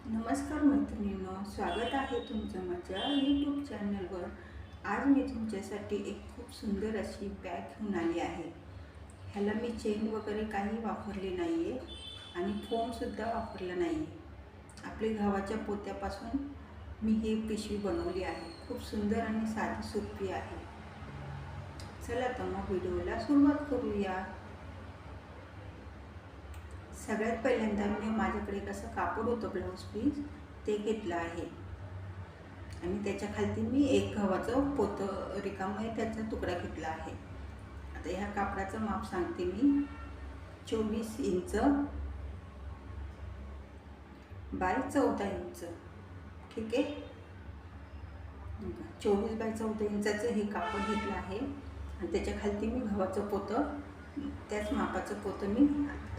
नमस्कार मैत्रिणींनो, स्वागत आहे तुमचं माझ्या यूट्यूब चॅनलवर। आज मी तुमच्यासाठी एक खूप सुंदर अशी बॅग घेऊन आली आहे। ह्याला मी चेन वगैरे काही वापरली नाही आहे आणि फोमसुद्धा वापरला नाही आहे। आपली गव्हाच्या पोत्यापासून मी ही पिशवी बनवली आहे। खूप सुंदर आणि साधी सोपी आहे। चला तर मग व्हिडिओला सुरुवात करूया। सगळ्यात पहिल्यांदा मी माझ्याकडे कसं कापड होतं ब्लाऊज पीस ते घेतलं आहे आणि त्याच्या खाली मी एक गव्हाचं पोतं रिकामं आहे त्याचा तुकडा घेतला आहे। आता ह्या कापडाचं माप सांगते मी, 24 इंच बाय 14 इंच। ठीक आहे, 24 बाय 14 इंचाचं हे कापड घेतलं आहे आणि त्याच्या खाली मी गव्हाचं पोतं त्याच मापाचं पोतं मी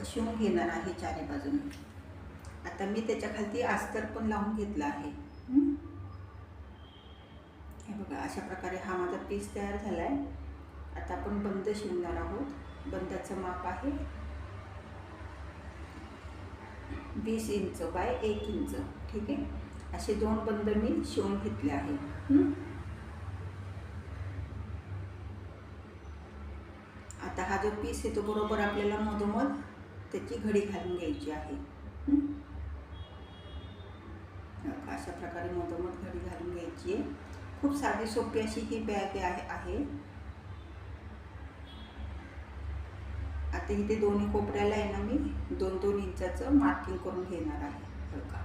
शिवून घेणार आहे चारी बाजूने। आता मी त्याच्या खाली अस्तर पण लावून घेतला आहे। हे बघा, अशा प्रकारे हा माझा पीस तयार झाला आहे। आता आपण बंद शिवणार आहोत। बंदाचं माप आहे 20 इंच बाय 1 इंच। ठीक आहे, असे 2 बंद मी शिवून घेतले आहे। आता हा जो पीस आहे तो बरोबर आपल्याला मधोमध त्याची घडी घालून घ्यायची आहे। अशा प्रकारे मधोमध घडी घालून घ्यायची आहे। खूप साधी सोपी अशी ही बॅग आहे। आता इथे दोन्ही कोपऱ्याला आहे ना मी 2-2 इंचाचं मार्किंग करून घेणार आहे बघा।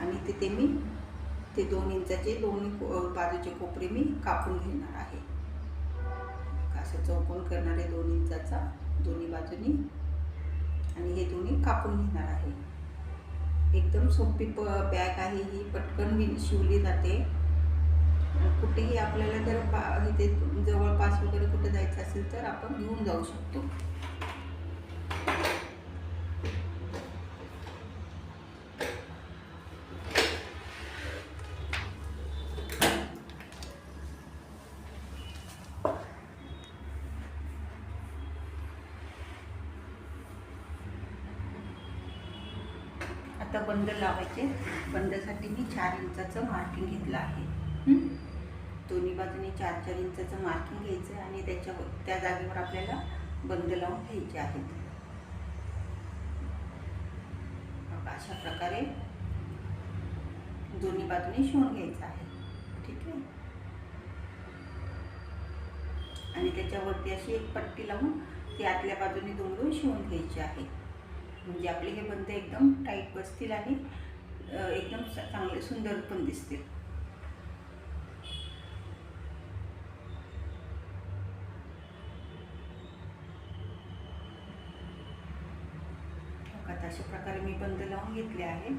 आणि तिथे मी ते 2 इंचाचे दोन्ही बाजूचे कोपरे मी कापून घेणार आहे। असं चौकोन करणार आहे 2 इंचाचा दोन्ही बाजूनी आणि हे दोन्ही कापून घेणार आहे। एकदम सोपी बॅग आहे ही, पटकन शिवली जाते। कुठेही आपल्याला जर इथे जवळपास वगैरे कुठे जायचं असेल तर आपण घेऊन जाऊ शकतो। आता बंद लावायचे। बंदासाठी मी 4 इंचाचं मार्किंग घेतलं आहे। दोन्ही बाजूने 4-4 इंचाचं मार्किंग घ्यायचं आणि त्या जागेवर आपल्याला बंद लावून घ्यायचे आहेत। अशा प्रकारे दोन्ही बाजूने शिवून घ्यायचं आहे। ठीक आहे, आणि त्याच्यावरती अशी एक पट्टी लावून ती आतल्या बाजूने दुमडून शिवून घ्यायची आहे। म्हणजे आपले हे बंद एकदम टाईट बसतील आणि एकदम चांगले सुंदर पण दिसतील। अशा प्रकारे मी बंद लावून घेतले आहेत।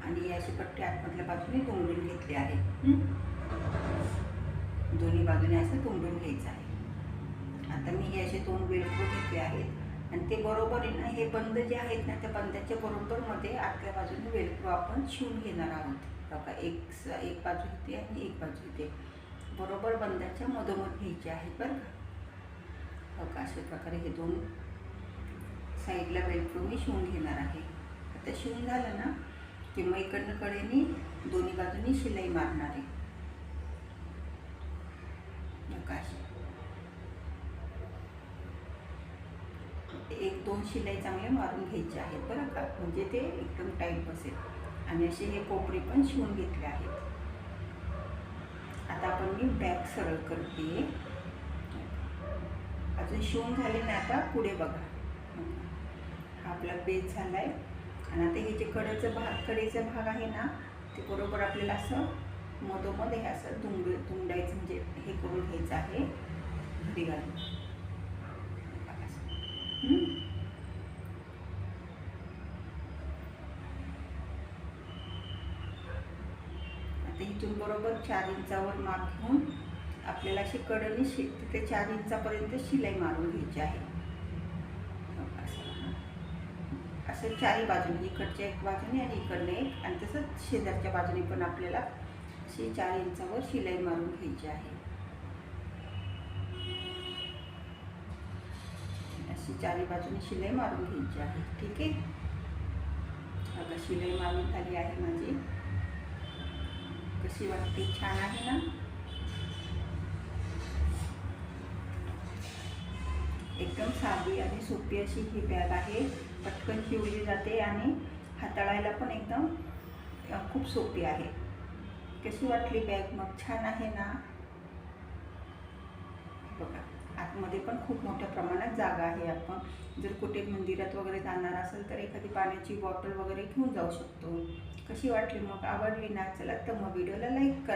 आणि अशी पट्टी आतमधल्या बाजूने दुमडून घेतली आहे। दोन्ही बाजूने असं दुमडून घ्यायचं आहे। आता मी हे असे 2 वेलक्रो घेतले आहेत आणि ते बरोबर आहे ना, हे बंद जे आहेत ना त्या बंदाच्या बरोबर मध्ये आतल्या बाजूने वेलक्रो आपण शिवून घेणार आहोत बघा। एक बाजू इथे आणि एक बाजू इथे बरोबर बंदाच्या मधोमध घ्यायचे आहेत बरं का। बघा, अशा प्रकारे हे 2 साईडला वेलक्रो मी शिवून घेणार आहे। आता शिवून झालं ना की मग इकडनं कडेने दोन्ही बाजूनी शिलाई मारणार आहे बघा। 1-2 शिलाई चांगले मारून घ्यायचे आहेत बरं का, म्हणजे ते एकदम टाईट बसेल। आणि असे हे कोपरे पण शिवून घेतले आहेत। आता आपण मी बॅग सरळ करते। अजून शिवून झाले ना, आता पुढे बघा। हा आपला बेस झाला आहे आणि आता हे जे कडेचा भाग आहे ना ते बरोबर आपल्याला असं मधोमध हे असं दुमडायचं, म्हणजे हे करून घ्यायचं आहे घडी घालून। आता इथून बरोबर 4 इंचावर माप घेऊन आपल्याला अशी कडेने तिथे 4 इंचापर्यंत शिलाई मारून घ्यायची आहे। असं चारी बाजूने, इकडच्या एक बाजूने आणि इकडनं एक, आणि तसंच शेजारच्या बाजूने पण आपल्याला अशी 4 इंचावर शिलाई मारून घ्यायची आहे। अशी चारी बाजूने शिलाई मारून घ्यायची आहे. ठीक आहे. आता शिलाई मारून झाली आहे माझी. कशी वाटते? छान आहे ना? एकदम साधी आणि सोपी अशी ही बॅग आहे. पटकन शिवली जाते आणि हाताळायला पण एकदम खूप सोपी आहे. कशी वाटली बॅग मग? छान आहे ना? बघा, आतमध्ये पण खूप मोठ्या प्रमाणात जागा आहे. आपण जर कुठे मंदिरात वगैरे जाणार असेल तर एखादी पाण्याची बॉटल वगैरे घेऊन जाऊ शकतो. कशी वाटली मग? आवडली ना? चला तर मग व्हिडिओला लाईक करा.